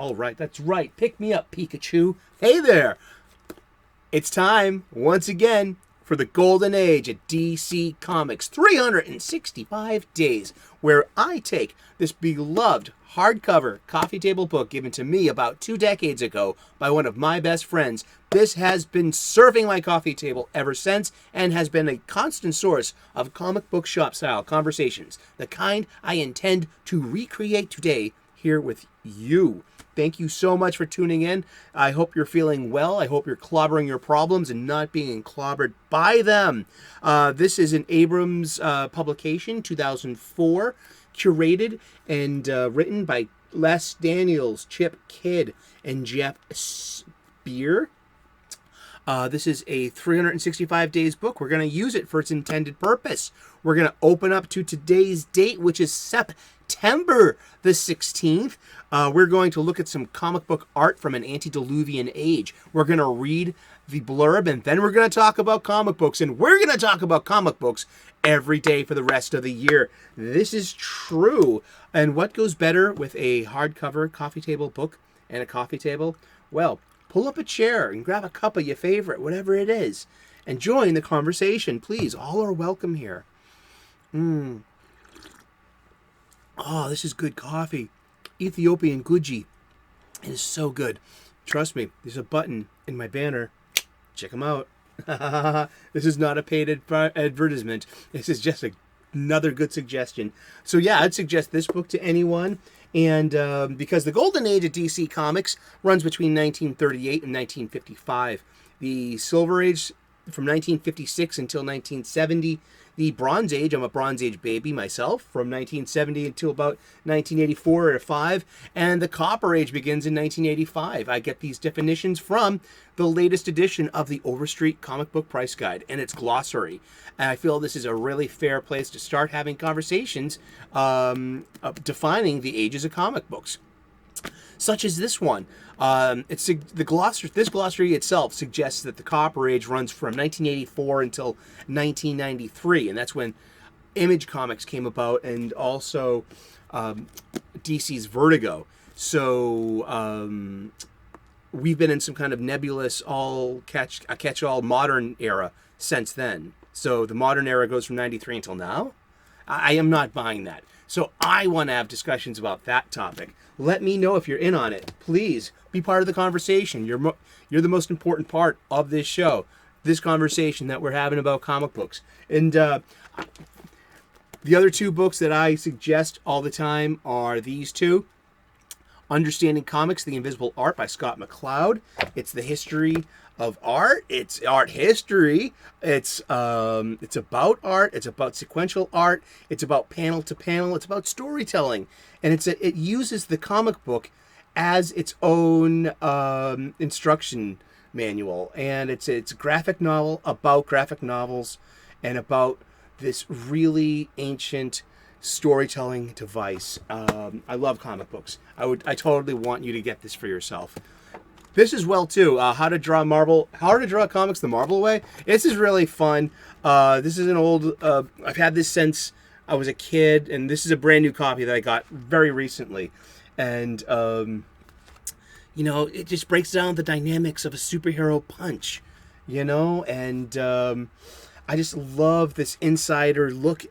All right, that's right. Pick me up, Pikachu. Hey there. It's time, once again, for the golden age at DC Comics. 365 days, where I take this beloved hardcover coffee table book given to me about 2 decades ago by one of my best friends. This has been serving my coffee table ever since and has been a constant source of comic book shop style conversations, the kind I intend to recreate today here with you. Thank you so much for tuning in. I hope you're feeling well. I hope you're clobbering your problems and not being clobbered by them. This is an Abrams publication, 2004, curated and written by Les Daniels, Chip Kidd, and Geoff Spear. This is a 365 days book. We're going to use it for its intended purpose. We're going to open up to today's date, which is September the 16th. We're going to look at some comic book art from an antediluvian age. We're going to read the blurb, and then we're going to talk about comic books. And we're going to talk about comic books every day for the rest of the year. This is true. And what goes better with a hardcover coffee table book and a coffee table? Well, pull up a chair and grab a cup of your favorite, whatever it is, and join the conversation. Please, all are welcome here. Oh, this is good coffee. Ethiopian Guji. It is so good. Trust me, there's a button in my banner. Check them out. This is not a paid advertisement. This is just another good suggestion. So yeah, I'd suggest this book to anyone. And because the golden age of DC Comics runs between 1938 and 1955. The Silver Age from 1956 until 1970. The Bronze Age, I'm a Bronze Age baby myself, from 1970 until about 1984 or 5. And the Copper Age begins in 1985. I get these definitions from the latest edition of the Overstreet Comic Book Price Guide and its glossary. And I feel this is a really fair place to start having conversations of defining the ages of comic books, such as this one. This glossary itself suggests that the Copper Age runs from 1984 until 1993, and that's when Image Comics came about, and also DC's Vertigo. So we've been in some kind of nebulous catch-all modern era since then. So the modern era goes from 93 until now. I am not buying that. So I want to have discussions about that topic. Let me know if you're in on it. Please be part of the conversation. You're the most important part of this show, this conversation that we're having about comic books. And the other 2 books that I suggest all the time are these 2. Understanding Comics, The Invisible Art by Scott McCloud. It's the history of art. It's art history. It's about art. It's about sequential art. It's about panel to panel. It's about storytelling, and it uses the comic book as its own instruction manual. And it's a graphic novel about graphic novels and about this really ancient storytelling device. I love comic books. I totally want you to get this for yourself. This as well too. How to Draw Comics the Marvel Way. This is really fun. This is an old. I've had this since I was a kid, and this is a brand new copy that I got very recently. And it just breaks down the dynamics of a superhero punch. And I just love this insider look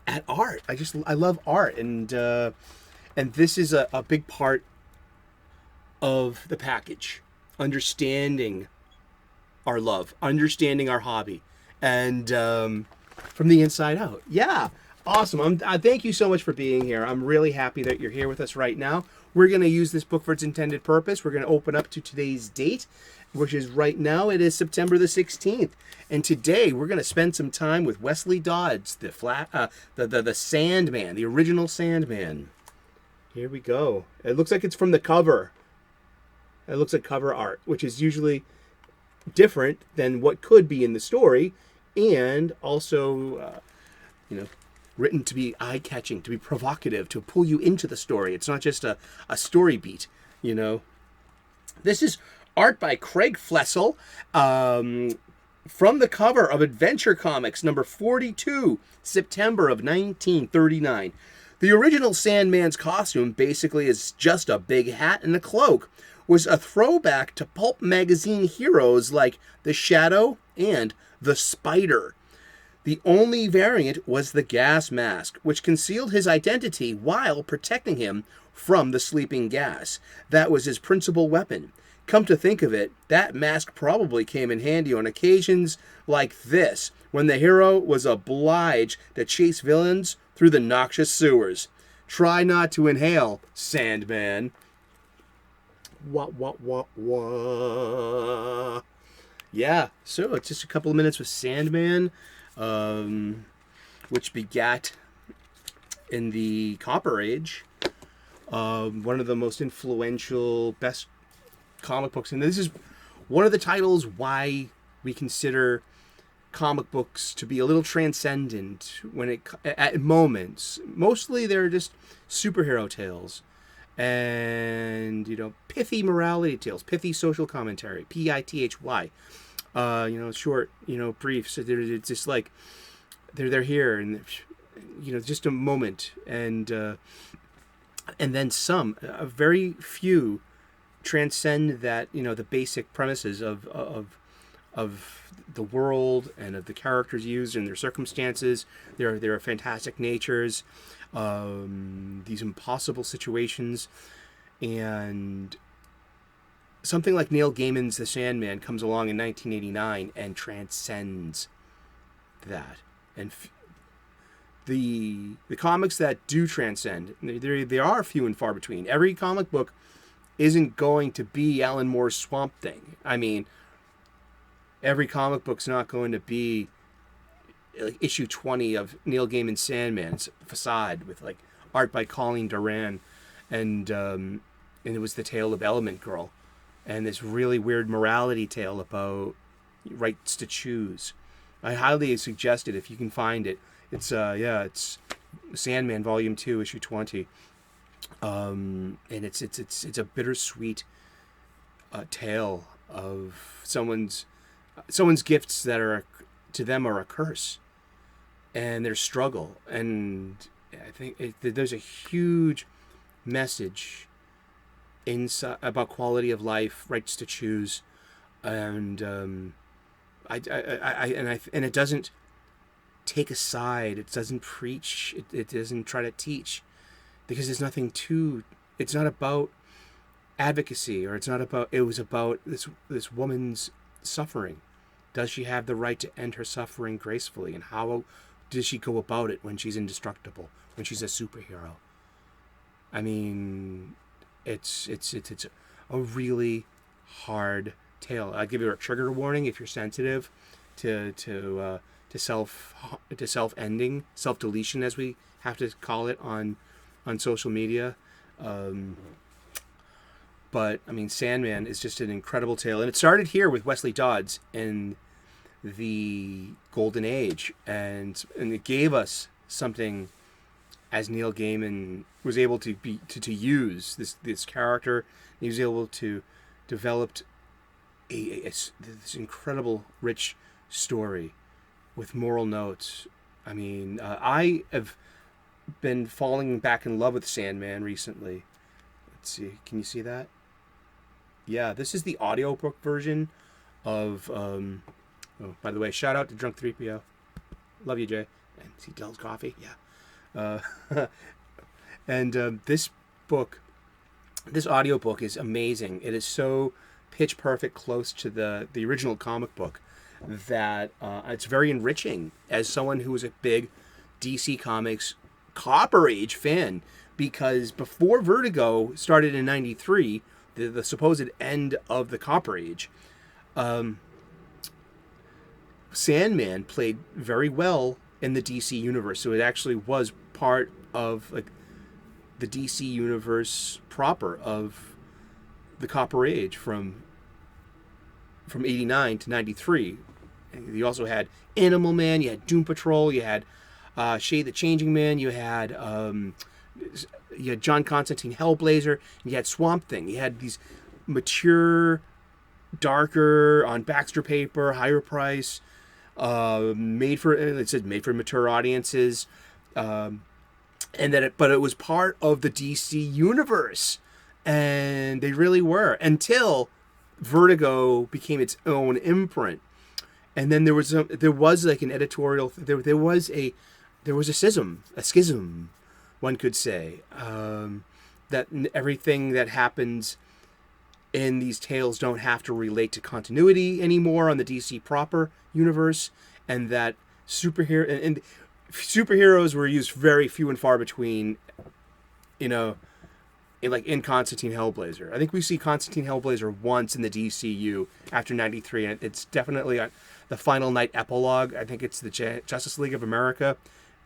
at art. I love art, and this is a big part of the package. Understanding our love, understanding our hobby, and from the inside out. Yeah, awesome. Thank you so much for being here. I'm really happy that you're here with us right now. We're going to use this book for its intended purpose. We're going to open up to today's date, which is right now. It is September the 16th. And today we're going to spend some time with Wesley Dodds, the Sandman, the original Sandman. Here we go. It looks like it's from the cover. It looks like cover art, which is usually different than what could be in the story, and also, written to be eye-catching, to be provocative, to pull you into the story. It's not just a story beat, This is art by Craig Flessel, from the cover of Adventure Comics, number 42, September of 1939. The original Sandman's costume basically is just a big hat and a cloak, was a throwback to pulp magazine heroes like the Shadow and the Spider. The only variant was the gas mask, which concealed his identity while protecting him from the sleeping gas. That was his principal weapon. Come to think of it, that mask probably came in handy on occasions like this, when the hero was obliged to chase villains through the noxious sewers. Try not to inhale, Sandman. Wah, wah, wah, wah. Yeah, so it's just a couple of minutes with Sandman, which begat in the Copper Age, one of the most influential, best comic books. And this is one of the titles why we consider comic books to be a little transcendent when it at moments. Mostly they're just superhero tales and, you know, pithy morality tales, pithy social commentary, pithy, short, brief. So it's just like they're here and, just a moment, and then some, a very few transcend that, the basic premises of the world and of the characters used and their circumstances, their fantastic natures, these impossible situations. And something like Neil Gaiman's The Sandman comes along in 1989 and transcends that. And the comics that do transcend, they are few and far between. Every comic book isn't going to be Alan Moore's Swamp Thing. I mean, every comic book's not going to be like issue 20 of Neil Gaiman's Sandman's Facade with like art by Colleen Doran, and it was the tale of Element Girl, and this really weird morality tale about rights to choose. I highly suggest it if you can find it. It's Sandman Volume 2, issue 20. And it's a bittersweet tale of someone's gifts that are to them are a curse, and their struggle. And I think there's a huge message inside about quality of life, rights to choose, and it doesn't take a side. It doesn't preach. It doesn't try to teach. Because there's nothing to, it's not about advocacy, or it was about this woman's suffering. Does she have the right to end her suffering gracefully? And how does she go about it when she's indestructible, when she's a superhero? I mean, it's a really hard tale. I'll give you a trigger warning if you're sensitive to self-ending, self-deletion, as we have to call it on social media. But I mean, Sandman is just an incredible tale, and it started here with Wesley Dodds in the Golden Age, and it gave us something as Neil Gaiman was able to use this character. He was able to develop this incredible rich story with moral notes. I mean, I have been falling back in love with Sandman recently. Let's see, can you see that? Yeah, this is the audiobook version of by the way, shout out to Drunk 3PO. Love you, Jay. And see Dell's coffee. Yeah. And this audiobook is amazing. It is so pitch perfect, close to the original comic book, that it's very enriching as someone who was a big DC Comics Copper Age fan, because before Vertigo started in 93, the supposed end of the Copper Age, Sandman played very well in the DC universe. So it actually was part of like the DC universe proper of the Copper Age from 89 to 93. And you also had Animal Man, you had Doom Patrol, you had Shade the Changing Man, you had John Constantine Hellblazer, and you had Swamp Thing. You had these mature, darker, on Baxter paper, higher price, made for mature audiences, and but it was part of the DC universe, and they really were, until Vertigo became its own imprint. And then there was like an editorial. There was a schism, one could say, that everything that happens in these tales don't have to relate to continuity anymore on the DC proper universe, and that superheroes were used very few and far between, in Constantine Hellblazer. I think we see Constantine Hellblazer once in the DCU after '93, and it's definitely the Final Night epilogue. I think it's the Justice League of America,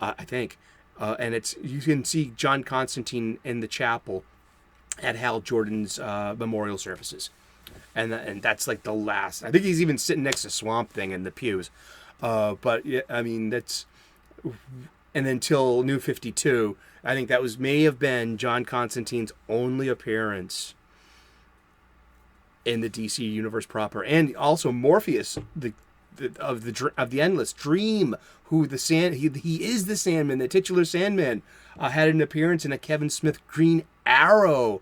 I think. And you can see John Constantine in the chapel at Hal Jordan's memorial services. And that's like the last. I think he's even sitting next to Swamp Thing in the pews. But, yeah, I mean, that's... And until New 52, I think that may have been John Constantine's only appearance in the DC universe proper. And also Morpheus, of the Endless Dream, who he is the Sandman, the titular Sandman, had an appearance in a Kevin Smith Green Arrow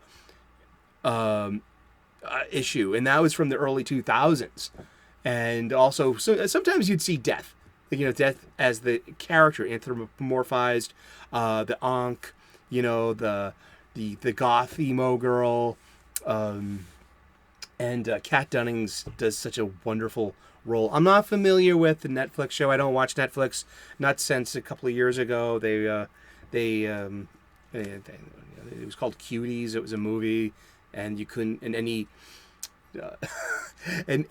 issue, and that was from the early 2000s. And also, sometimes you'd see Death, Death as the character anthropomorphized, the Ankh, the goth emo girl, and Kat Dennings does such a wonderful role. I'm not familiar with the Netflix show. I don't watch Netflix, not since a couple of years ago. It was called Cuties. It was a movie, and you couldn't, and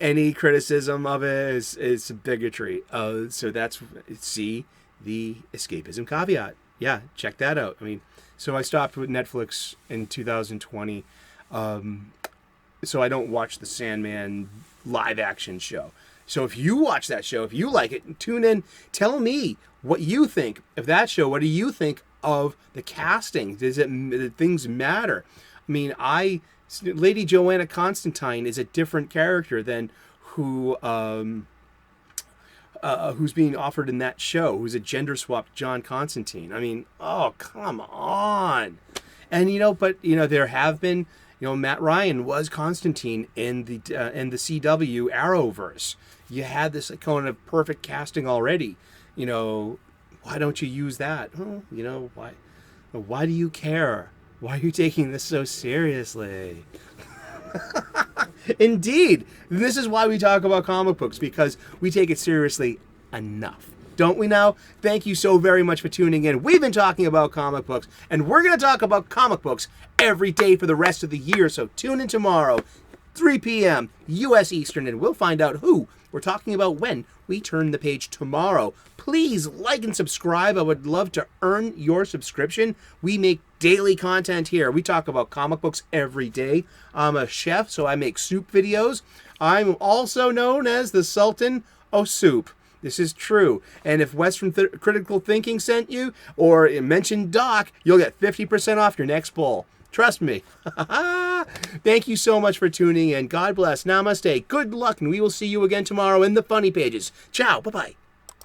any criticism of it is bigotry. So that's the escapism caveat. Yeah, check that out. I mean, so I stopped with Netflix in 2020. So I don't watch the Sandman live action show. So if you watch that show, if you like it, tune in. Tell me what you think of that show. What do you think of the casting? Does things matter? I mean, Lady Joanna Constantine is a different character than who's being offered in that show, who's a gender swapped John Constantine. I mean, oh, come on. And, there have been, Matt Ryan was Constantine in the CW Arrowverse. You had this kind of perfect casting already. Why don't you use that? Oh, why do you care? Why are you taking this so seriously? Indeed. This is why we talk about comic books, because we take it seriously enough. Don't we now? Thank you so very much for tuning in. We've been talking about comic books, and we're going to talk about comic books every day for the rest of the year. So tune in tomorrow, 3 p.m. U.S. Eastern, and we'll find out who we're talking about when we turn the page tomorrow. Please like and subscribe. I would love to earn your subscription. We make daily content here. We talk about comic books every day. I'm a chef, so I make soup videos. I'm also known as the Sultan of Soup. This is true. And if Western Critical Thinking sent you or mentioned Doc, you'll get 50% off your next bowl. Trust me. Thank you so much for tuning in. God bless. Namaste. Good luck, and we will see you again tomorrow in the funny pages. Ciao. Bye-bye.